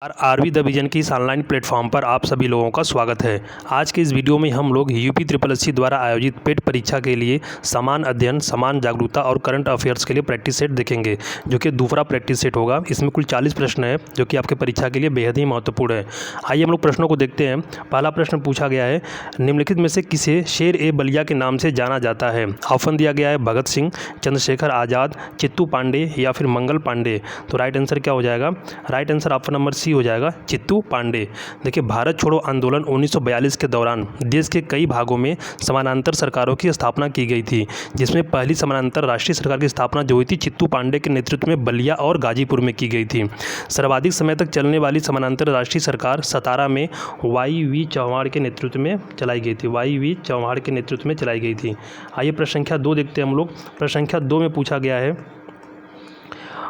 RV the vision की इस online platform पर आप सभी लोगों का स्वागत है। आज के इस वीडियो में हम लोग यूपी SSSC द्वारा आयोजित पेट परीक्षा के लिए समान अध्ययन, समान जागरूकता और करंट अफेयर्स के लिए प्रैक्टिस सेट देखेंगे, जो कि दूसरा प्रैक्टिस सेट होगा। इसमें कुल 40 प्रश्न है, जो कि आपके परीक्षा के लिए बेहद ही महत्वपूर्ण है। आइए हम लोग प्रश्नों को देखते हैं। पहला प्रश्न पूछा गया है, निम्नलिखित में से किसे शेर ए बलिया के नाम से जाना जाता है। ऑप्शन दिया गया है भगत सिंह, चंद्रशेखर आज़ाद, चित्तू पांडे या फिर मंगल पांडे। तो राइट आंसर क्या हो जाएगा? Right answer option number C हो जाएगा, चित्तू पांडे। देखिए, भारत छोड़ो आंदोलन 1942 के दौरान देश के कई भागों में समानांतर सरकारों की स्थापना की गई थी, जिसमें पहली समानांतर राष्ट्रीय सरकार की स्थापना जो हुई थी चित्तू पांडे के नेतृत्व में बलिया और गाजीपुर में की गई थी। सर्वाधिक समय तक चलने वाली समानांतर राष्ट्रीय सरकार सतारा में YV चौहान के नेतृत्व में चलाई गई थी। YV चौहान के नेतृत्व में चलाई गई थी। आइए प्रश्न संख्या 2 देखते हैं हम लोग। प्रश्न संख्या 2 में पूछा गया है,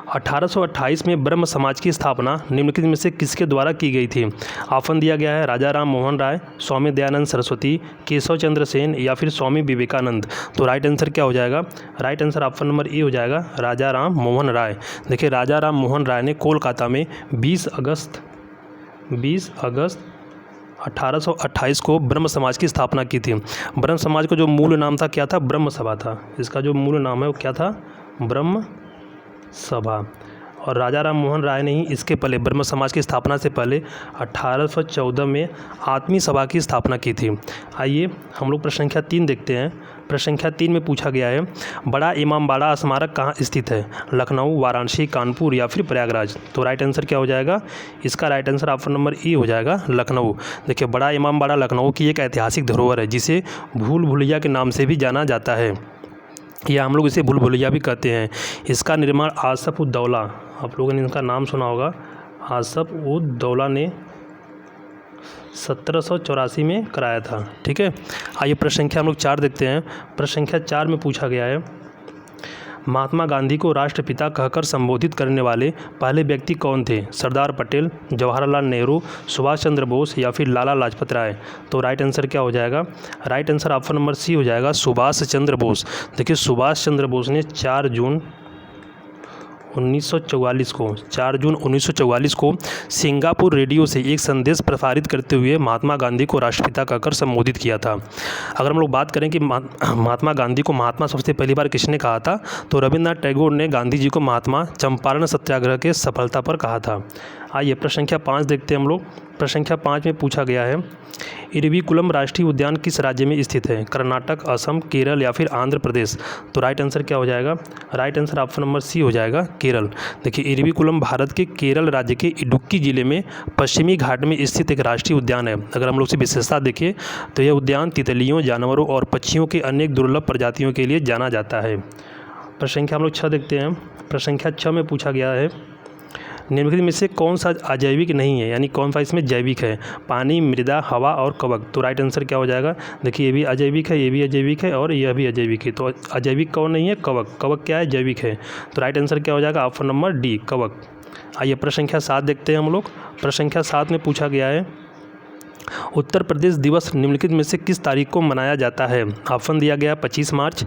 1828 में ब्रह्म समाज की स्थापना निम्नलिखित में से किसके द्वारा की गई थी। ऑप्शन दिया गया है राजा राम मोहन राय, स्वामी दयानंद सरस्वती, केशव चंद्र सेन या फिर स्वामी विवेकानंद। तो राइट आंसर क्या हो जाएगा? Right answer option number A हो जाएगा, राजा राम मोहन राय। देखिए, राजा राम मोहन राय ने कोलकाता में 20 अगस्त 1828 को ब्रह्म समाज की स्थापना की थी। ब्रह्म समाज का जो मूल नाम था क्या था? ब्रह्म सभा था। इसका जो मूल नाम है वो क्या था? ब्रह्म सभा। और राजा राम मोहन राय ने ही इसके पहले ब्रह्म समाज की स्थापना से पहले 1814 में आत्मी सभा की स्थापना की थी। आइए हम लोग प्रश्न संख्या 3 देखते हैं। प्रश्न संख्या 3 में पूछा गया है, बड़ा इमामबाड़ा स्मारक कहाँ स्थित है। लखनऊ, वाराणसी, कानपुर या फिर प्रयागराज। तो राइट आंसर क्या हो जाएगा? इसका right answer option number A हो जाएगा, लखनऊ। देखिए, बड़ा इमामबाड़ा लखनऊ की एक ऐतिहासिक धरोहर है, जिसे भूल भुलैया के नाम से भी जाना जाता है, या हम लोग इसे भूल भुलैया भी कहते हैं। इसका निर्माण आसफ उद दौला, आप लोगों ने इनका नाम सुना होगा, आसफ उद दौला ने 1784 में कराया था। ठीक है। आइए प्रश्न संख्या हम लोग 4 देखते हैं। प्रश्न संख्या 4 में पूछा गया है, महात्मा गांधी को राष्ट्रपिता कहकर संबोधित करने वाले पहले व्यक्ति कौन थे। सरदार पटेल, जवाहरलाल नेहरू, सुभाष चंद्र बोस या फिर लाला लाजपत राय। तो राइट आंसर क्या हो जाएगा? Right answer option number C हो जाएगा, सुभाष चंद्र बोस। देखिए, सुभाष चंद्र बोस ने 4 जून 1944 को सिंगापुर रेडियो से एक संदेश प्रसारित करते हुए महात्मा गांधी को राष्ट्रपिता कहकर संबोधित किया था। अगर हम लोग बात करें कि महात्मा गांधी को महात्मा सबसे पहली बार किसने कहा था, तो रविन्द्रनाथ टैगोर ने गांधी जी को महात्मा चंपारण सत्याग्रह के सफलता पर कहा था। आइए प्रश्न संख्या 5 देखते हैं हम लोग। प्रश्न संख्या 5 में पूछा गया है, इरविकुलम राष्ट्रीय उद्यान किस राज्य में स्थित है। कर्नाटक, असम, केरल या फिर आंध्र प्रदेश। तो राइट आंसर क्या हो जाएगा? Right answer option number C हो जाएगा, केरल। देखिए, इरविकुलम भारत के केरल राज्य के इडुक्की जिले में पश्चिमी घाट में स्थित एक राष्ट्रीय उद्यान है। अगर हम लोग इसकी विशेषता देखें तो यह उद्यान तितलियों, जानवरों और पक्षियों के अनेक दुर्लभ प्रजातियों के लिए जाना जाता है। प्रश्न संख्या हम लोग 6 देखते हैं। प्रश्न संख्या 6 में पूछा गया है, निम्नलिखित में से कौन सा अजैविक नहीं है, यानी कौन सा इसमें जैविक है। पानी, मृदा, हवा और कवक। तो राइट आंसर क्या हो जाएगा? देखिए, ये भी अजैविक है, ये भी अजैविक है और यह भी अजैविक है। तो अजैविक कौन नहीं है? कवक। कवक क्या है? जैविक है। तो राइट आंसर क्या हो जाएगा? ऑप्शन नंबर डी, कवक। आइए प्रश्न संख्या 7 देखते हैं हम लोग। प्रश्न संख्या 7 में पूछा गया है, उत्तर प्रदेश दिवस निम्नलिखित में से किस तारीख को मनाया जाता है। ऑप्शन दिया गया 25 मार्च,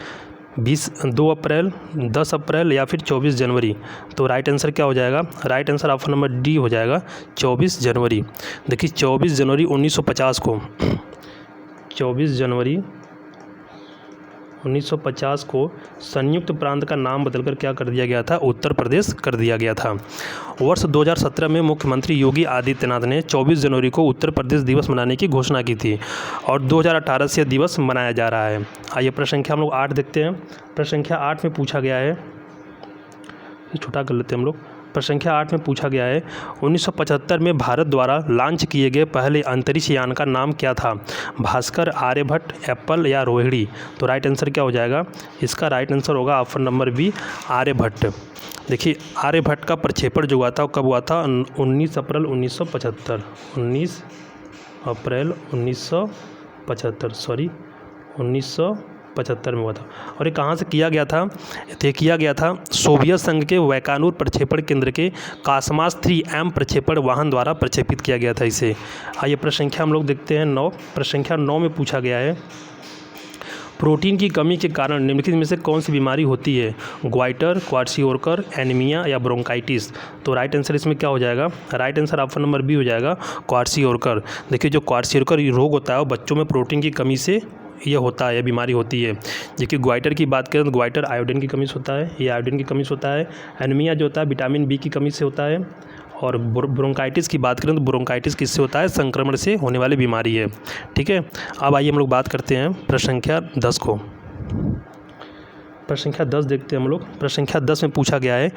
2 अप्रैल, 10 अप्रैल या फिर 24 जनवरी। तो राइट आंसर क्या हो जाएगा? Right answer option number D हो जाएगा, 24 जनवरी। देखिए, 24 जनवरी 1950 को 24 जनवरी 1950 को संयुक्त प्रांत का नाम बदलकर क्या कर दिया गया था? उत्तर प्रदेश कर दिया गया था। वर्ष 2017 में मुख्यमंत्री योगी आदित्यनाथ ने 24 जनवरी को उत्तर प्रदेश दिवस मनाने की घोषणा की थी और 2018 से दिवस मनाया जा रहा है। आइए प्रश्न संख्या हम लोग 8 देखते हैं। प्रश्न संख्या 8 में पूछा गया है, छोटा कर लेते हैं हम लोग। प्रश्न संख्या 8 में पूछा गया है, 1975 में भारत द्वारा लॉन्च किए गए पहले अंतरिक्ष यान का नाम क्या था। भास्कर, आर्यभट्ट, एप्पल या रोहिणी। तो राइट आंसर क्या हो जाएगा? इसका राइट आंसर होगा ऑप्शन नंबर बी, आर्यभट्ट। देखिए, आर्यभट्ट का प्रक्षेपण जो हुआ था वो कब हुआ था? 19 अप्रैल 1975। 19 अप्रैल 1975 में हुआ था। और ये कहाँ से किया गया था? ये किया गया था सोवियत संघ के वैकानूर प्रक्षेपण केंद्र के कासमास 3M प्रक्षेपण वाहन द्वारा प्रक्षेपित किया गया था इसे। आइए प्रश्न संख्या हम लोग देखते हैं 9। प्रश्न संख्या 9 में पूछा गया है, प्रोटीन की कमी के कारण निम्नलिखित में से कौन सी बीमारी होती है? ग्वाइटर, क्वार्सियोरकर, एनीमिया या ब्रोंकाइटिस। तो राइट आंसर इसमें क्या हो जाएगा? Right answer option number B हो जाएगा, क्वार्सियोरकर। देखिए जो क्वार्सियोरकर रोग होता है वो बच्चों में प्रोटीन की कमी से ये होता है, ये बीमारी होती है। जबकि ग्वाइटर की बात करें तो ग्वाइटर आयोडीन की कमी से होता है, ये आयोडीन की कमी से होता है। एनीमिया जो होता है विटामिन बी की कमी से होता है। और ब्रोंकाइटिस की बात करें तो ब्रोंकाइटिस किससे होता है? संक्रमण से होने वाली बीमारी है। ठीक है, अब आइए हम लोग बात करते हैं प्रश्न संख्या 10 को। प्रश्न संख्या 10 देखते हैं हम लोग। प्रश्न संख्या 10 में पूछा गया है,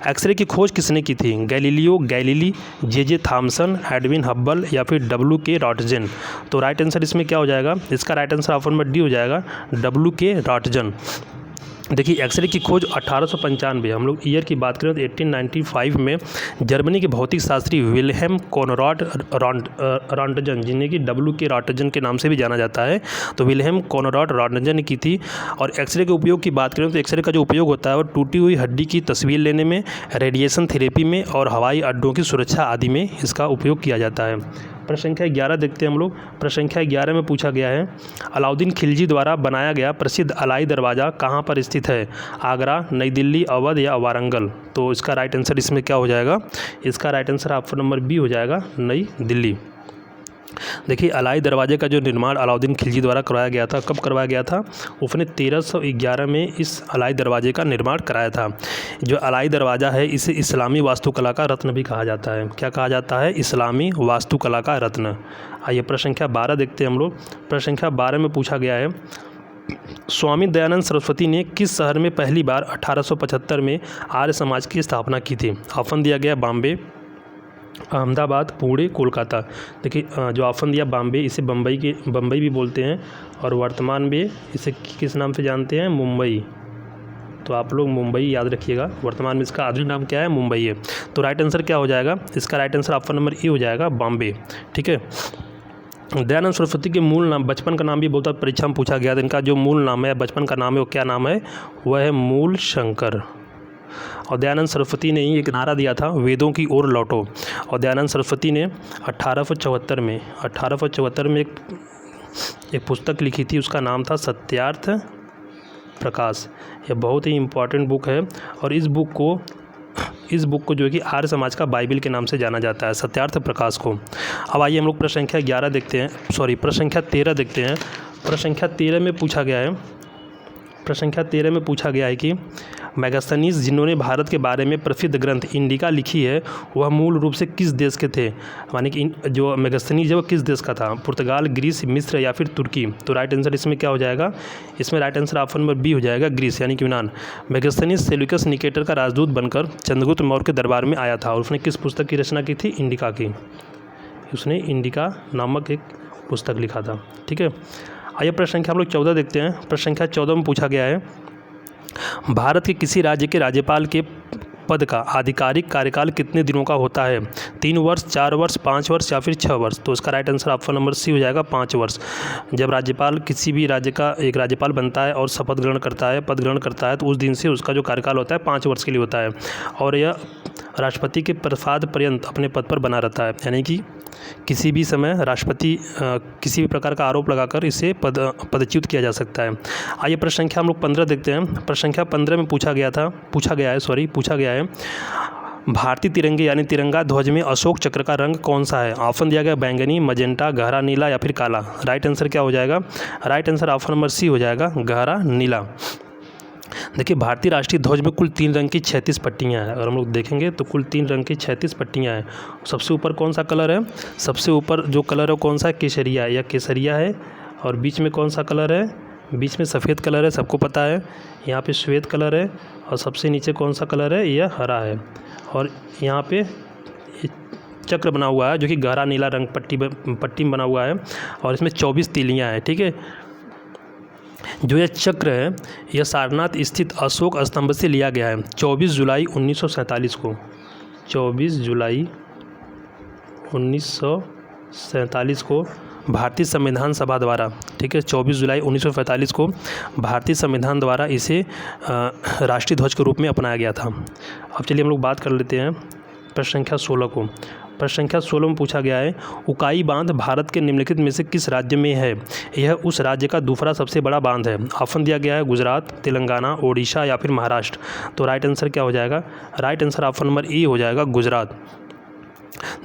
एक्सरे की खोज किसने की थी? Galileo Galilei, J Thomson, Edwin Hubble या फिर WK रॉटजन। तो राइट आंसर इसमें क्या हो जाएगा? इसका right answer option number D हो जाएगा, WK रॉटजन। देखिए एक्सरे की खोज 1895, हम लोग ईयर की बात करें तो 1895 में जर्मनी के भौतिक शास्त्री विल्हेम कोनराड रॉन्टजन, जिन्हें कि WK रॉटजन के नाम से भी जाना जाता है, तो विल्हेम कोनराड रॉन्टजन ने की थी। और एक्सरे के उपयोग की बात करें तो एक्सरे का जो उपयोग होता है वो टूटी हुई हड्डी की तस्वीर लेने में, रेडिएशन थेरेपी में और हवाई अड्डों की सुरक्षा आदि में इसका उपयोग किया जाता है। प्रश्न संख्या 11 देखते हैं हम लोग। प्रश्न संख्या 11 में पूछा गया है, अलाउद्दीन खिलजी द्वारा बनाया गया प्रसिद्ध अलाई दरवाज़ा कहाँ पर स्थित है? आगरा, नई दिल्ली, अवध या वारंगल। तो इसका राइट आंसर इसमें क्या हो जाएगा? इसका right answer option number B हो जाएगा, नई दिल्ली। देखिए अलाई दरवाजे का जो निर्माण अलाउद्दीन खिलजी द्वारा करवाया गया था, कब करवाया गया था? उसने 1311 में इस अलाई दरवाजे का निर्माण कराया था। जो अलाई दरवाज़ा है इसे इस्लामी वास्तुकला का रत्न भी कहा जाता है। क्या कहा जाता है? इस्लामी वास्तुकला का रत्न। आइए प्रश्न संख्या 12 देखते हैं हम लोग। प्रश्न संख्या 12 में पूछा गया है, स्वामी दयानंद सरस्वती ने किस शहर में पहली बार 1875 में आर्य समाज की स्थापना की थी? ऑप्शन दिया गया बॉम्बे, अहमदाबाद, पुणे, कोलकाता। देखिए जो ऑप्शन दिया बॉम्बे, इसे बम्बई भी बोलते हैं और वर्तमान में इसे किस नाम से जानते हैं? मुंबई। तो आप लोग मुंबई याद रखिएगा, वर्तमान में इसका आधुनिक नाम क्या है? मुंबई है। तो राइट आंसर क्या हो जाएगा? इसका right answer option number A हो जाएगा, बॉम्बे। ठीक है, दयानंद सरस्वती के मूल नाम, बचपन का नाम भी बहुत परीक्षा में पूछा गया था। इनका जो मूल नाम है, बचपन का नाम है, वो क्या नाम है? वह है मूल शंकर। और दयानंद सरस्वती ने ही एक नारा दिया था, वेदों की ओर लौटो। और दयानंद सरस्वती ने 1874 में एक पुस्तक लिखी थी, उसका नाम था सत्यार्थ प्रकाश। यह बहुत ही इम्पॉर्टेंट बुक है और इस बुक को जो है कि आर्य समाज का बाइबल के नाम से जाना जाता है, सत्यार्थ प्रकाश को। अब आइए हम लोग प्रश्न संख्या 13 देखते हैं। प्रश्न संख्या 13 देखते हैं। प्रश्न संख्या 13 में पूछा गया है कि मेगास्थनीज जिन्होंने भारत के बारे में प्रसिद्ध ग्रंथ इंडिका लिखी है, वह मूल रूप से किस देश के थे? माने कि जो मेगास्थनीज है वो किस देश का था? पुर्तगाल, ग्रीस, मिस्र या फिर तुर्की। तो राइट आंसर इसमें क्या हो जाएगा? इसमें right answer option number B हो जाएगा, ग्रीस यानी कि यूनान। मेगास्थनीज सेल्यूकस निकेटर का राजदूत बनकर चंद्रगुप्त मौर्य के दरबार में आया था और उसने किस पुस्तक की रचना की थी? इंडिका की। उसने इंडिका नामक एक पुस्तक लिखा था। ठीक है, आइए प्रश्न संख्या हम लोग 14 देखते हैं। प्रश्न संख्या 14 में पूछा गया है, भारत के किसी राज्य के राज्यपाल के पद का आधिकारिक कार्यकाल कितने दिनों का होता है? 3 वर्ष, 4 वर्ष, 5 वर्ष या फिर 6 वर्ष। तो इसका right answer option number C हो जाएगा, 5 वर्ष। जब राज्यपाल किसी भी राज्य का एक राज्यपाल बनता है और शपथ ग्रहण करता है, पद ग्रहण करता है, तो उस दिन से उसका जो कार्यकाल होता है 5 वर्ष के लिए होता है और यह राष्ट्रपति के प्रसाद पर्यंत अपने पद पर बना रहता है। यानी कि किसी भी समय राष्ट्रपति किसी भी प्रकार का आरोप लगाकर इसे पदच्युत किया जा सकता है। आइए प्रश्न संख्या हम लोग 15 देखते हैं। प्रश्न संख्या 15 में पूछा गया है, भारतीय तिरंगे यानी तिरंगा ध्वज में अशोक चक्र का रंग कौन सा है? ऑप्शन दिया गया बैंगनी, मजेंटा, गहरा नीला या फिर काला। राइट आंसर क्या हो जाएगा? Right answer option number C हो जाएगा, गहरा नीला। देखिए भारतीय राष्ट्रीय ध्वज में कुल 3 रंग की 36 पट्टियाँ हैं। अगर हम लोग देखेंगे तो कुल 3 रंग की 36 पट्टियाँ हैं। सबसे ऊपर कौन सा कलर है? सबसे ऊपर जो कलर है कौन सा है? केसरिया, या केसरिया है। और बीच में कौन सा कलर है? बीच में सफ़ेद कलर है, सबको पता है। यहाँ पे श्वेत कलर है और सबसे नीचे कौन सा कलर है? यह हरा है। और यहाँ पे चक्र बना हुआ है जो कि गहरा नीला रंग पट्टी में बना हुआ है और इसमें 24 तीलियाँ हैं। ठीक है, जो यह चक्र है यह सारनाथ स्थित अशोक स्तंभ से लिया गया है 24 जुलाई 1947 को। 24 जुलाई 1947 को भारतीय संविधान सभा द्वारा, ठीक है, 24 जुलाई 1945 को भारतीय संविधान द्वारा इसे राष्ट्रीय ध्वज के रूप में अपनाया गया था। अब चलिए हम लोग बात कर लेते हैं प्रश्न संख्या 16 को। प्रश्न संख्या 16 में पूछा गया है, उकाई बांध भारत के निम्नलिखित में से किस राज्य में है? यह उस राज्य का दूसरा सबसे बड़ा बांध है। ऑप्शन दिया गया है गुजरात, तेलंगाना, ओडिशा या फिर महाराष्ट्र। तो राइट आंसर क्या हो जाएगा? Right answer option number A हो जाएगा, गुजरात।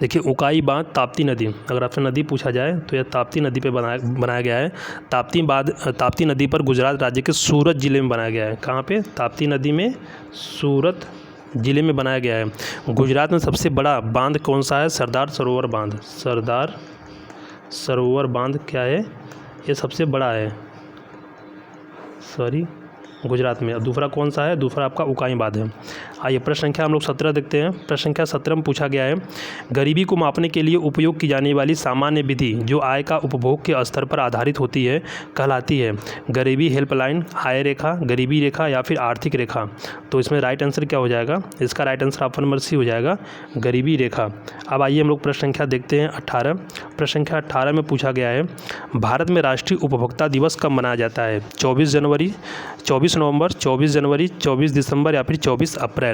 देखिए, उकाई बांध ताप्ती नदी, अगर आपसे नदी पूछा जाए तो यह ताप्ती नदी पे बनाया गया है। ताप्ती नदी पर गुजरात राज्य के सूरत जिले में बनाया गया है। कहाँ पे? ताप्ती नदी में सूरत जिले में बनाया गया है। गुजरात में सबसे बड़ा बांध कौन सा है? सरदार सरोवर बांध। सरदार सरोवर बांध क्या है? ये सबसे बड़ा है, गुजरात में। अब दूसरा कौन सा है? दूसरा आपका उकाई बांध है। आइए प्रश्न संख्या हम लोग 17 देखते हैं। प्रश्न संख्या 17 में पूछा गया है, गरीबी को मापने के लिए उपयोग की जाने वाली सामान्य विधि जो आय का उपभोग के स्तर पर आधारित होती है कहलाती है? गरीबी हेल्पलाइन, आय रेखा, गरीबी रेखा या फिर आर्थिक रेखा। तो इसमें राइट आंसर क्या हो जाएगा? इसका right answer option number C हो जाएगा, गरीबी रेखा। अब आइए हम लोग प्रश्न संख्या देखते हैं 18। प्रश्न संख्या 18 में पूछा गया है, भारत में राष्ट्रीय उपभोक्ता दिवस कब मनाया जाता है? 24 जनवरी, 24 नवंबर, 24 जनवरी, 24 दिसंबर या फिर 24 अप्रैल।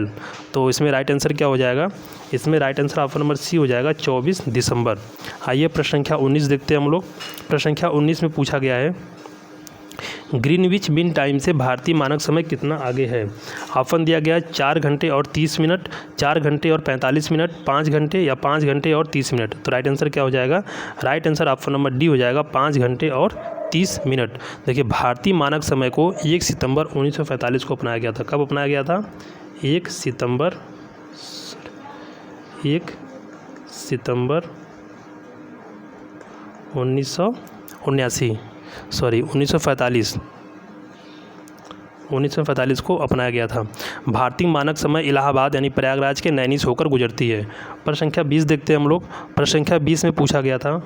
तो इसमें राइट आंसर क्या हो जाएगा? इसमें right answer option number C हो जाएगा, 24 दिसंबर। आइए प्रश्न संख्या 19 देखते हैं हम लोग। प्रश्न संख्या 19 में पूछा गया है, ग्रीनविच मीन टाइम से भारतीय मानक समय कितना आगे है? ऑप्शन दिया गया है 4 घंटे और 30 मिनट, 4 घंटे और 45 मिनट, 5 घंटे या 5 घंटे और 30 मिनट। तो राइट आंसर क्या हो जाएगा? Right answer option number D हो जाएगा, 5 घंटे और 30 मिनट। देखिए, भारतीय मानक समय को 1 सितंबर 1945 को अपनाया गया था। कब अपनाया गया था? 1 सितंबर 1945 को अपनाया गया था। भारतीय मानक समय इलाहाबाद यानी प्रयागराज के नैनीस होकर गुजरती है। प्रश्न संख्या 20 देखते हैं हम लोग। प्रश्न संख्या 20 में पूछा गया था,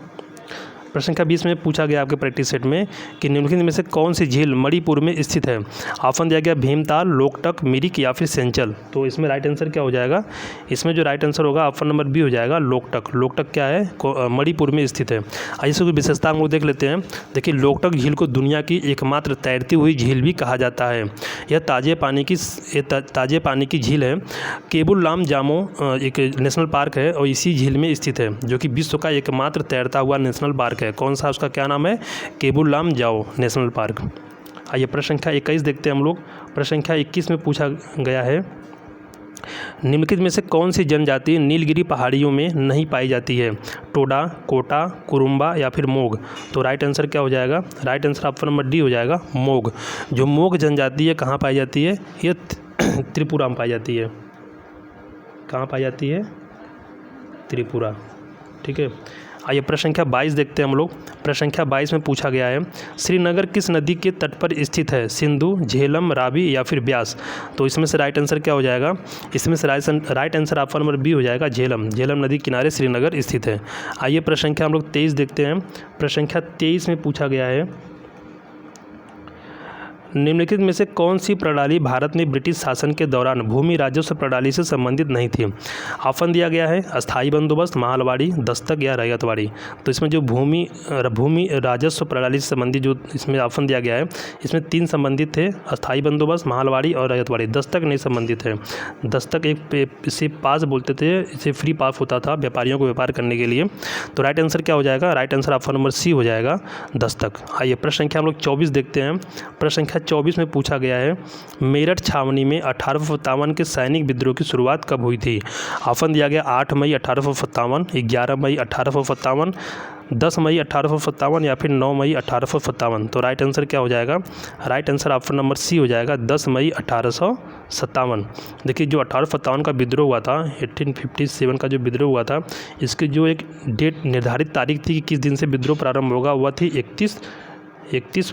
प्रश्न संख्या 20 में पूछा गया आपके प्रैक्टिस सेट में कि निम्नलिखित में से कौन सी झील मणिपुर में स्थित है? ऑप्शन दिया गया भीमताल, लोकटक, मिरिक या फिर सेंचल। तो इसमें राइट आंसर क्या हो जाएगा? इसमें जो राइट आंसर होगा ऑप्शन नंबर बी हो जाएगा, लोकटक। लोकटक क्या है? मणिपुर में स्थित है। आइए इसकी विशेषता हम लोग देख लेते हैं। देखिए, लोकटक झील को दुनिया की एकमात्र तैरती हुई झील भी कहा जाता है। यह ताजे पानी की झील है। केबुल लाम जामो एक नेशनल पार्क है और इसी झील में स्थित है, जो कि विश्व का एकमात्र तैरता हुआ नेशनल पार्क है। कौन सा? उसका क्या नाम है? केबुल लाम जाओ नेशनल पार्क। आइए प्रश्न संख्या 21 देखते हैं हम लोग। प्रश्न संख्या 21 में पूछा गया है, निम्नलिखित में से कौन सी जनजाति नीलगिरी पहाड़ियों में नहीं पाई जाती है? टोडा, कोटा, कुरुम्बा या फिर मोग। तो राइट आंसर क्या हो जाएगा? Right answer option number D हो जाएगा, मोग। जो मोग जनजाति है कहाँ पाई जाती है? ये त्रिपुरा में पाई जाती है। कहाँ पाई जाती है? त्रिपुरा। ठीक है। आइए प्रश्न संख्या 22 देखते हैं हम लोग। प्रश्न संख्या 22 में पूछा गया है, श्रीनगर किस नदी के तट पर स्थित है? सिंधु, झेलम, रावी या फिर ब्यास। तो इसमें से राइट आंसर क्या हो जाएगा? इसमें से right answer option number B हो जाएगा, झेलम। झेलम नदी किनारे श्रीनगर स्थित है। आइए प्रश्न संख्या हम लोग 23 देखते हैं। प्रश्न संख्या 23 में पूछा गया है, निम्नलिखित में से कौन सी प्रणाली भारत में ब्रिटिश शासन के दौरान भूमि राजस्व प्रणाली से संबंधित नहीं थी? ऑप्शन दिया गया है अस्थाई बंदोबस्त, महलवाड़ी, दस्तक या रैयतवाड़ी। तो इसमें जो भूमि राजस्व प्रणाली से संबंधित जो इसमें ऑप्शन दिया गया है, इसमें 3 संबंधित थे, अस्थाई बंदोबस्त, महलवाड़ी और रैयतवाड़ी। दस्तक नहीं संबंधित है। दस्तक इसे पास बोलते थे, इसे फ्री पास होता था व्यापारियों को व्यापार करने के लिए। तो राइट आंसर क्या हो जाएगा? Right answer option number C हो जाएगा, दस्तक। आइए प्रश्न संख्या हम लोग 24 देखते हैं। प्रश्न संख्या 24 में पूछा गया है, मेरठ छावनी में 1857 के सैनिक विद्रोह की शुरुआत कब हुई थी? ऑप्शन दिया गया 8 मई 1857, 11 मई 1857, 10 मई 1857 या फिर 9 मई 1857। तो राइट आंसर क्या हो जाएगा? Right answer option number C हो जाएगा, 10 मई 1857। देखिए, जो 1857 का विद्रोह हुआ था, 1857 का जो विद्रोह हुआ था, इसकी जो एक डेट निर्धारित तारीख थी कि किस दिन से विद्रोह प्रारंभ होगा, वह थी 31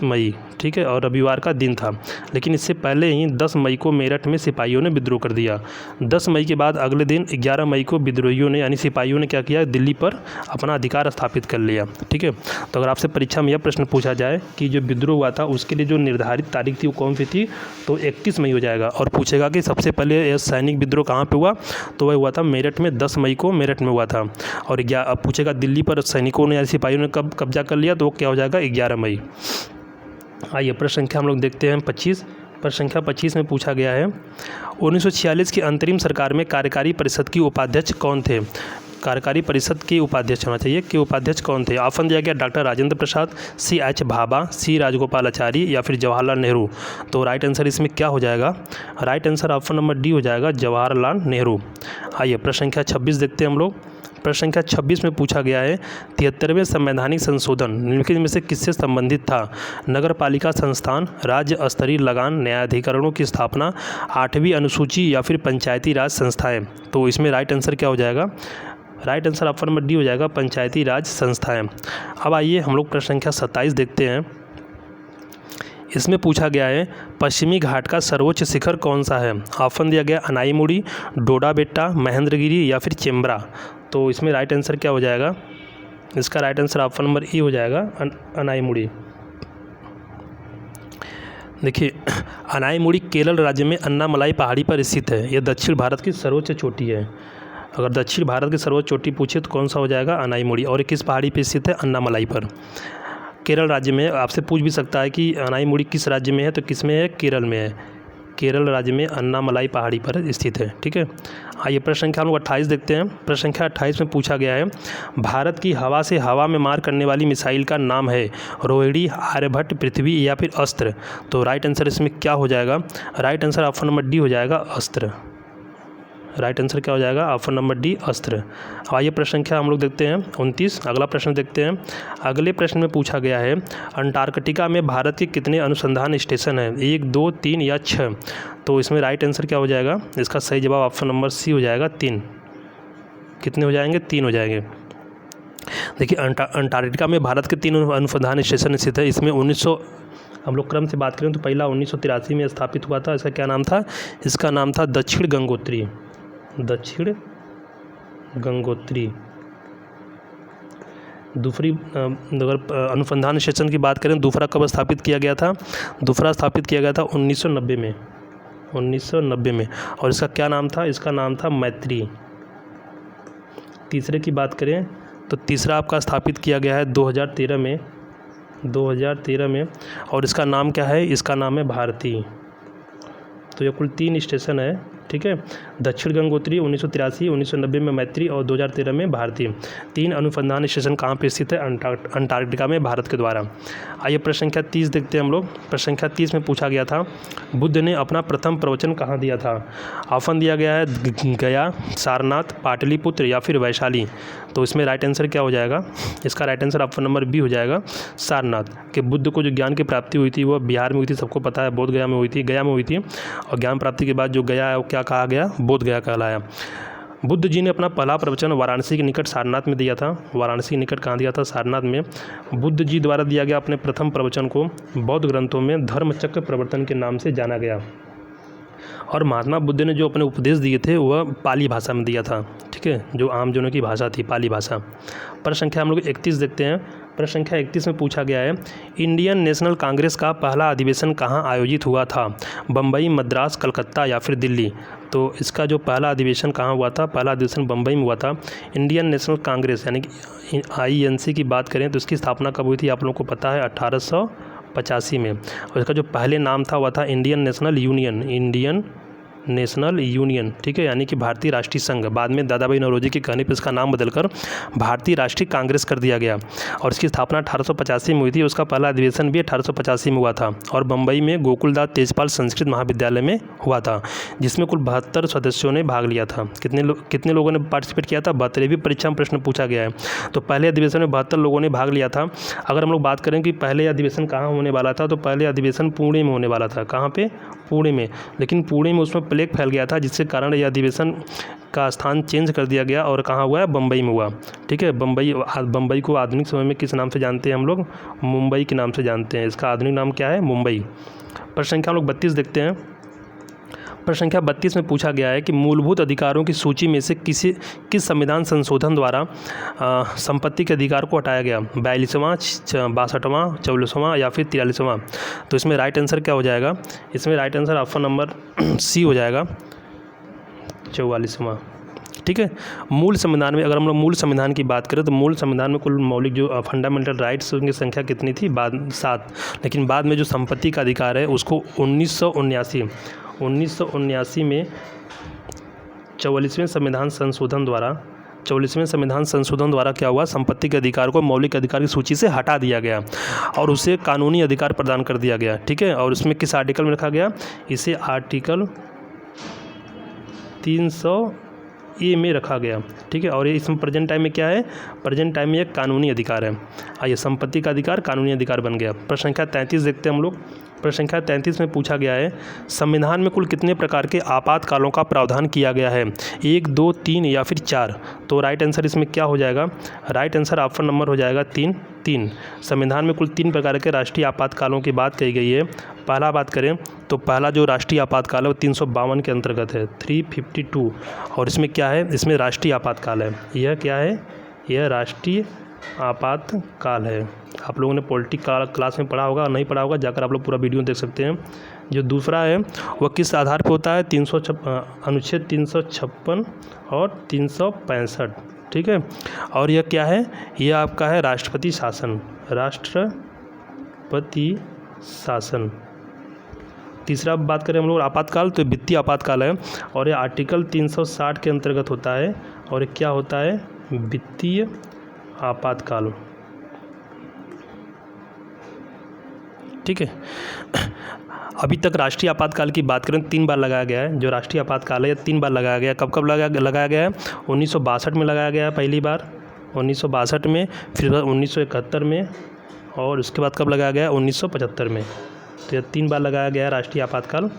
मई। ठीक है, और रविवार का दिन था। लेकिन इससे पहले ही 10 मई को मेरठ में सिपाहियों ने विद्रोह कर दिया। 10 मई के बाद अगले दिन 11 मई को विद्रोहियों ने यानी सिपाहियों ने क्या किया? दिल्ली पर अपना अधिकार स्थापित कर लिया। ठीक है, तो अगर आपसे परीक्षा में यह प्रश्न पूछा जाए कि जो विद्रोह हुआ था उसके लिए जो निर्धारित तारीख थी वो कौन सी थी, तो 31 मई हो जाएगा। और पूछेगा कि सबसे पहले यह सैनिक विद्रोह कहाँ पर हुआ, तो वह हुआ था मेरठ में, 10 मई को मेरठ में हुआ था। और अब पूछेगा दिल्ली पर सैनिकों ने या सिपाहियों ने कब कब्जा कर लिया, तो वो क्या हो जाएगा? 11 मई। आइए प्रश्न संख्या हम लोग देखते हैं 25 प्रश्न संख्या 25 में पूछा गया है 1946 की अंतरिम सरकार में कार्यकारी परिषद की उपाध्यक्ष कौन थे। कार्यकारी परिषद के उपाध्यक्ष होना चाहिए कि उपाध्यक्ष कौन थे। ऑप्शन दिया गया doctor Rajendra Prasad, C H Bhabha, सी राजगोपालाचारी या फिर जवाहरलाल नेहरू। तो राइट आंसर इसमें क्या हो जाएगा, right answer option number D हो जाएगा, जवाहरलाल नेहरू। आइए प्रश्न संख्या 26 देखते हैं हम लोग। प्रश्न संख्या 26 में पूछा गया है 73वें संवैधानिक संशोधन निम्नलिखित में से किससे संबंधित था। नगर पालिका संस्थान, राज्य स्तरीय लगान, न्यायाधिकरणों की स्थापना, 8वीं अनुसूची या फिर पंचायती राज संस्थाएं। तो इसमें राइट आंसर क्या हो जाएगा, right answer option number D हो जाएगा, पंचायती राज संस्थाएं। अब आइए हम लोग प्रश्न संख्या 27 देखते हैं। इसमें पूछा गया है पश्चिमी घाट का सर्वोच्च शिखर कौन सा है। ऑप्शन दिया गया अनाईमुड़ी, डोडाबेट्टा, महेंद्रगिरी या फिर चेम्बरा। तो इसमें राइट आंसर क्या हो जाएगा, इसका राइट आंसर ऑप्शन नंबर ई हो जाएगा, अनाईमुड़ी। देखिए अनाईमुड़ी केरल राज्य में अन्नामलाई पहाड़ी पर स्थित है। यह दक्षिण भारत की सर्वोच्च चोटी है। अगर दक्षिण भारत की सर्वोच्च चोटी पूछे तो कौन सा हो जाएगा, अनाईमुड़ी। और किस पहाड़ी पर स्थित है, अन्नामलाई पर, केरल राज्य में। आपसे पूछ भी सकता है कि अनाईमुड़ी किस राज्य में है, तो किस में है, केरल में है। केरल राज्य में अन्नामलाई पहाड़ी पर स्थित है। ठीक है, आइए प्रश्न संख्या हम लोग 28 देखते हैं। प्रश्न संख्या 28 में पूछा गया है भारत की हवा से हवा में मार करने वाली मिसाइल का नाम है रोहिणी, आर्यभट्ट, पृथ्वी या फिर अस्त्र। तो राइट आंसर इसमें क्या हो जाएगा, right answer option number D हो जाएगा, अस्त्र। राइट आंसर क्या हो जाएगा, ऑप्शन नंबर डी, अस्त्र। आइए प्रश्न संख्या हम लोग देखते हैं 29। अगला प्रश्न देखते हैं। अगले प्रश्न में पूछा गया है अंटार्कटिका में भारत के कितने अनुसंधान स्टेशन हैं, 1, 2, 3 या 6। तो इसमें राइट आंसर क्या हो जाएगा, इसका सही जवाब ऑप्शन नंबर सी हो जाएगा, 3। कितने हो जाएंगे, 3 हो जाएंगे। देखिए अंटार्कटिका में भारत के 3 अनुसंधान स्टेशन स्थित है। इसमें 1900 हम लोग क्रम से बात करें तो पहला 1983 में स्थापित हुआ था। इसका क्या नाम था, इसका नाम था दक्षिण गंगोत्री, दक्षिण गंगोत्री। दूसरी अगर अनुसंधान स्टेशन की बात करें, दूसरा कब स्थापित किया गया था, दूसरा स्थापित किया गया था 1990 में, 1990 में। और इसका क्या नाम था, इसका नाम था मैत्री। तीसरे की बात करें तो तीसरा आपका स्थापित किया गया है 2013 में, 2013 में। और इसका नाम क्या है, इसका नाम है भारती। तो ये कुल 3 स्टेशन है। ठीक है, दक्षिण गंगोत्री 1983, 1990 में मैत्री और 2013 में भारतीय। 3 अनुसंधान स्टेशन कहाँ पे स्थित है, अंटार्कटिका में, भारत के द्वारा। आइए प्रश्न संख्या 30 देखते हैं हम लोग। प्रश्न संख्या 30 में पूछा गया था बुद्ध ने अपना प्रथम प्रवचन कहाँ दिया था। ऑप्शन दिया गया है गया, सारनाथ, पाटलिपुत्र या फिर वैशाली। तो इसमें राइट आंसर क्या हो जाएगा, इसका right answer option number B हो जाएगा, सारनाथ। कि बुद्ध को जो ज्ञान की प्राप्ति हुई थी वो बिहार में हुई थी, सबको पता है, बोध गया में हुई थी, गया में हुई थी। और ज्ञान प्राप्ति के बाद जो गया है वो क्या कहा गया, बोध गया कहलाया। बुद्ध जी ने अपना पहला प्रवचन वाराणसी के निकट सारनाथ में दिया था। वाराणसी के निकट कहाँ दिया था, सारनाथ में। बुद्ध जी द्वारा दिया गया अपने प्रथम प्रवचन को बौद्ध ग्रंथों में धर्मचक्र प्रवर्तन के नाम से जाना गया। और महात्मा बुद्ध ने जो अपने उपदेश दिए थे वह पाली भाषा में दिया था। ठीक है, जो आम जनों की भाषा थी, पाली भाषा। प्रश्न संख्या हम लोग 31 देखते हैं। प्रश्न संख्या 31 में पूछा गया है इंडियन नेशनल कांग्रेस का पहला अधिवेशन कहाँ आयोजित हुआ था, बम्बई, मद्रास, कलकत्ता या फिर दिल्ली। तो इसका जो पहला अधिवेशन कहाँ हुआ था, पहला अधिवेशन बम्बई में हुआ था। इंडियन नेशनल कांग्रेस यानी कि INC की बात करें तो इसकी स्थापना कब हुई थी, आप लोगों को पता है, 1885 में। और इसका जो पहले नाम था वह था Indian national union, Indian national union. ठीक है, यानी कि भारतीय राष्ट्रीय संघ। बाद में दादा भाई नौरोजी के कहने पर इसका नाम बदलकर भारतीय राष्ट्रीय कांग्रेस कर दिया गया। और इसकी स्थापना 1885 में हुई थी। उसका पहला अधिवेशन भी 1885 में हुआ था और बम्बई में गोकुलदास तेजपाल संस्कृत महाविद्यालय में हुआ था, जिसमें कुल 72 सदस्यों ने भाग लिया था। कितने लोगों ने पार्टिसिपेट किया था, 72वीं परीक्षा में प्रश्न पूछा गया है। तो पहले अधिवेशन में 72 लोगों ने भाग लिया था। अगर हम लोग बात करें कि पहले अधिवेशन कहाँ होने वाला था, तो पहले अधिवेशन पुणे में होने वाला था। कहाँ पे, पुणे में। लेकिन पुणे में उसमें प्लेग फैल गया था, जिसके कारण यह अधिवेशन का स्थान चेंज कर दिया गया और कहाँ हुआ है, बम्बई में हुआ। ठीक है, बम्बई को आधुनिक समय में किस नाम से जानते हैं हम लोग, मुंबई के नाम से जानते हैं। इसका आधुनिक नाम क्या है, मुंबई। प्रश्न संख्या हम लोग 32 देखते हैं। प्रश्न संख्या 32 में पूछा गया है कि मूलभूत अधिकारों की सूची में से किस संविधान संशोधन द्वारा संपत्ति के अधिकार को हटाया गया, 42वां, 62वां, 44वां या फिर 43वां। तो इसमें राइट आंसर क्या हो जाएगा, इसमें right answer option number C हो जाएगा, 44वां। ठीक है। मूल संविधान में अगर हम लोग मूल संविधान की बात करें तो मूल संविधान में कुल मौलिक जो फंडामेंटल राइट्स उनकी संख्या कितनी थी, 7। लेकिन बाद में जो संपत्ति का अधिकार है उसको 1979 में 44वें संविधान संशोधन द्वारा क्या हुआ, संपत्ति के अधिकार को मौलिक अधिकार की सूची से हटा दिया गया और उसे कानूनी अधिकार प्रदान कर दिया गया। ठीक है। और उसमें किस आर्टिकल में रखा गया, इसे आर्टिकल 300A में रखा गया। ठीक है। और ये इसमें प्रेजेंट टाइम में क्या है, प्रेजेंट टाइम में एक कानूनी अधिकार है। आइए, संपत्ति का अधिकार कानूनी अधिकार बन गया। प्रश्न संख्या 33 देखते हैं हम लोग। प्रश्न संख्या 33 में पूछा गया है, संविधान में कुल कितने प्रकार के आपातकालों का प्रावधान किया गया है, 1, 2, 3 या फिर 4। तो राइट आंसर इसमें क्या हो जाएगा, राइट आंसर ऑप्शन नंबर हो जाएगा 3। संविधान में कुल 3 प्रकार के राष्ट्रीय आपातकालों की बात कही गई है। पहला बात करें तो पहला जो राष्ट्रीय आपातकाल है वो 352 के अंतर्गत है, 352। और इसमें क्या है, इसमें राष्ट्रीय आपातकाल है। यह क्या है, यह राष्ट्रीय आपातकाल है। आप लोगों ने पॉलिटिकल क्लास में पढ़ा होगा, नहीं पढ़ा होगा जाकर आप लोग पूरा वीडियो देख सकते हैं। जो दूसरा है वह किस आधार पर होता है, अनुच्छेद 356 और 365। ठीक है। और यह क्या है, यह आपका है राष्ट्रपति शासन। तीसरा बात करें हम लोग आपातकाल तो वित्तीय आपातकाल है और ये आर्टिकल 360 के अंतर्गत होता है। और ये क्या होता है, वित्तीय आपातकाल। ठीक है। अभी तक राष्ट्रीय आपातकाल की बात करें 3 बार लगाया गया है। जो राष्ट्रीय आपातकाल है 3 बार लगाया गया। कब लगाया गया है, 1962 में लगाया गया पहली बार, 1962 में, फिर 1971 में, और उसके बाद कब लगाया गया, 1975 में। तो यह 3 बार लगाया गया है राष्ट्रीय आपातकाल।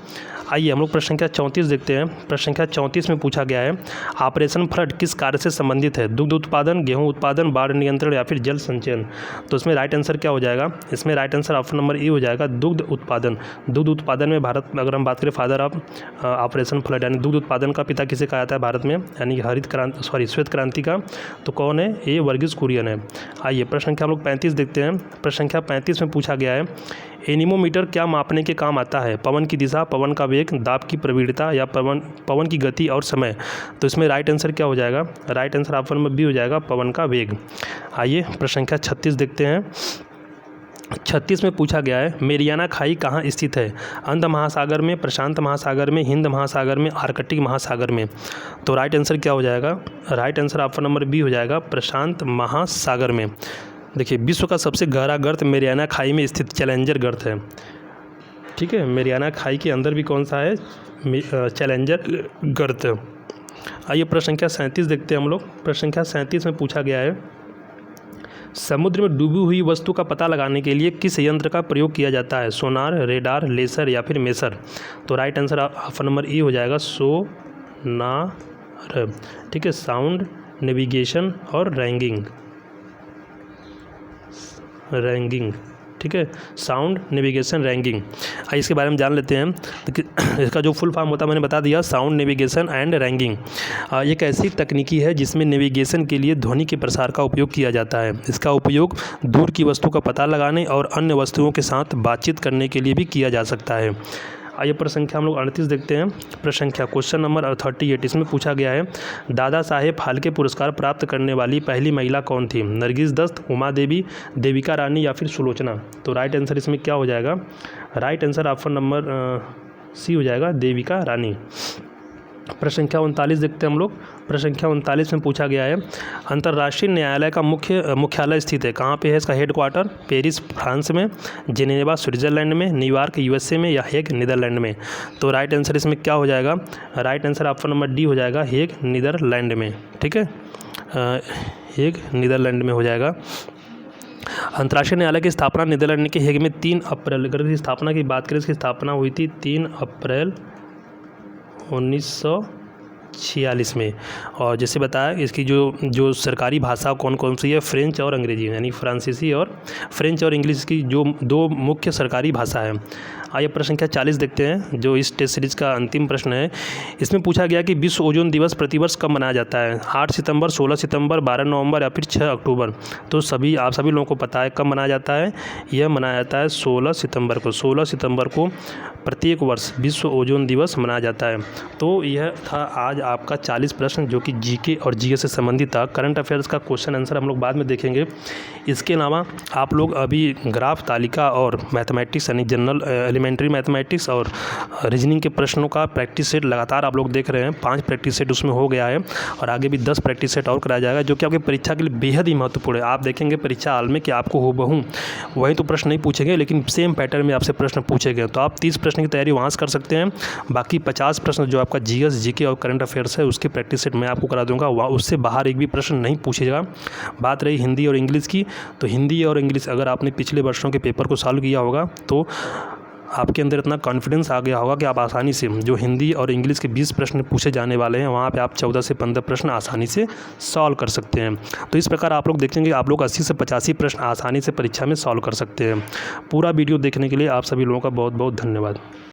आइए हम लोग प्रश्न संख्या 34 देखते हैं। प्रश्न संख्या 34 में पूछा गया है, ऑपरेशन फ्लड किस कार्य से संबंधित है, दुग्ध उत्पादन, गेहूं उत्पादन, बाढ़ नियंत्रण या फिर जल संचयन। तो इसमें राइट आंसर क्या हो जाएगा, इसमें right answer option number A हो जाएगा, दुग्ध उत्पादन। दुग्ध उत्पादन में भारत में अगर हम बात करें फादर ऑफ ऑपरेशन फ्लड, यानी दुग्ध उत्पादन का पिता किसे कहा जाता है भारत में, यानी श्वेत क्रांति का, तो कौन है, ये वर्गीस कुरियन है। आइए प्रश्न संख्या हम लोग 35 देखते हैं। प्रश्न संख्या 35 में पूछा गया है, एनीमोमीटर क्या मापने के काम आता है, पवन की दिशा, पवन का वेग, दाब की प्रवणता या पवन की गति और समय। तो इसमें राइट आंसर क्या हो जाएगा, राइट आंसर ऑप्शन में बी हो जाएगा, पवन का वेग। आइए प्रश्न संख्या 36 देखते हैं। 36 में पूछा गया है, मेरियाना खाई कहाँ स्थित है, अंध महासागर में, प्रशांत महासागर में, हिंद महासागर में, आर्कटिक महासागर में। तो राइट आंसर क्या हो जाएगा, right answer option number B हो जाएगा, प्रशांत महासागर में। देखिए, विश्व का सबसे गहरा गर्त मेरियाना खाई में स्थित चैलेंजर गर्त है। ठीक है। मेरियाना खाई के अंदर भी कौन सा है, चैलेंजर गर्त। आइए प्रश्न संख्या 37 देखते हैं हम लोग। प्रश्न संख्या 37 में पूछा गया है, समुद्र में डूबी हुई वस्तु का पता लगाने के लिए किस यंत्र का प्रयोग किया जाता है, सोनार, रेडार, लेसर या फिर मेसर। तो राइट आंसर ऑप्शन नंबर ई हो जाएगा, सोनार। ठीक है। साउंड, नेविगेशन और रैंगिंग। ठीक है, साउंड, नेविगेशन, रैंकिंग। इसके बारे में जान लेते हैं। इसका जो फुल फॉर्म होता है मैंने बता दिया, साउंड, नेविगेशन एंड रैंकिंग। एक ऐसी तकनीकी है जिसमें नेविगेशन के लिए ध्वनि के प्रसार का उपयोग किया जाता है। इसका उपयोग दूर की वस्तु का पता लगाने और अन्य वस्तुओं के साथ बातचीत करने के लिए भी किया जा सकता है। आइए प्रश्न संख्या हम लोग 38 देखते हैं। प्रश्न संख्या क्वेश्चन नंबर 38, इसमें पूछा गया है, दादा साहेब फाल्के पुरस्कार प्राप्त करने वाली पहली महिला कौन थी, नरगिस दत्त, उमा देवी, देविका रानी या फिर सुलोचना। तो राइट आंसर इसमें क्या हो जाएगा, right answer option number C हो जाएगा, देविका रानी। प्रश्न संख्या 39 देखते हैं हम लोग। प्रश्न संख्या 39 में पूछा गया है, अंतर्राष्ट्रीय न्यायालय का मुख्यालय स्थित है, कहाँ पे है इसका हेडक्वार्टर, पेरिस फ्रांस में, जेनेवा स्विट्जरलैंड में, न्यूयॉर्क यूएसए में या हेग नीदरलैंड में। तो राइट आंसर इसमें क्या हो जाएगा, right answer option number D हो जाएगा, हेग नीदरलैंड में। ठीक है, हेग नीदरलैंड में हो जाएगा। अंतर्राष्ट्रीय न्यायालय की स्थापना नीदरलैंड के हेग में 3 अप्रैल, अगर इसकी स्थापना की बात करें, इसकी स्थापना हुई थी 3 अप्रैल 1946 में। और जैसे बताया, इसकी जो सरकारी भाषा कौन कौन सी है, फ्रेंच और अंग्रेजी, यानी फ्रांसीसी और फ्रेंच और इंग्लिश की जो 2 मुख्य सरकारी भाषा है। आइए प्रश्न संख्या 40 देखते हैं, जो इस टेस्ट सीरीज का अंतिम प्रश्न है। इसमें पूछा गया कि विश्व ओजोन दिवस प्रतिवर्ष कब मनाया जाता है, 8 सितंबर, 16 सितंबर, 12 नवंबर या फिर 6 अक्टूबर। तो आप सभी लोगों को पता है कब मनाया जाता है, यह मनाया जाता है 16 सितंबर को। 16 सितंबर को प्रत्येक वर्ष विश्व ओजोन दिवस मनाया जाता है। तो यह था आज आपका 40 प्रश्न जो कि जीके और जीएस से संबंधित था। करंट अफेयर्स का क्वेश्चन आंसर हम लोग बाद में देखेंगे। इसके अलावा आप लोग अभी ग्राफ तालिका और मैथमेटिक्स यानी जनरल एलिमेंट्री मैथमेटिक्स और रीजनिंग के प्रश्नों का प्रैक्टिस सेट लगातार आप लोग देख रहे हैं। 5 प्रैक्टिस सेट उसमें हो गया है और आगे भी 10 प्रैक्टिस सेट और कराया जाएगा, जो कि आपकी परीक्षा के लिए बेहद ही महत्वपूर्ण है। आप देखेंगे परीक्षा हाल में कि आपको हूबहू वही तो प्रश्न नहीं पूछेंगे, लेकिन सेम पैटर्न में आपसे प्रश्न पूछे गए। तो आप 30 प्रश्न की तैयारी वहाँ से कर सकते हैं। बाकी 50 प्रश्न जो आपका जीएस, जीके और करंट अफेयर्स है उसके प्रैक्टिस सेट मैं आपको करा दूंगा। उससे बाहर एक भी प्रश्न नहीं पूछेगा। बात रही हिंदी और इंग्लिश की, तो हिंदी और इंग्लिश अगर आपने पिछले वर्षों के पेपर को सॉल्व किया होगा तो आपके अंदर इतना कॉन्फिडेंस आ गया होगा कि आप आसानी से जो हिंदी और इंग्लिश के 20 प्रश्न पूछे जाने वाले हैं वहाँ पे आप 14 से 15 प्रश्न आसानी से सॉल्व कर सकते हैं। तो इस प्रकार आप लोग देखेंगे आप लोग 80 से 85 प्रश्न आसानी से परीक्षा में सॉल्व कर सकते हैं। पूरा वीडियो देखने के लिए आप सभी लोगों का बहुत बहुत धन्यवाद।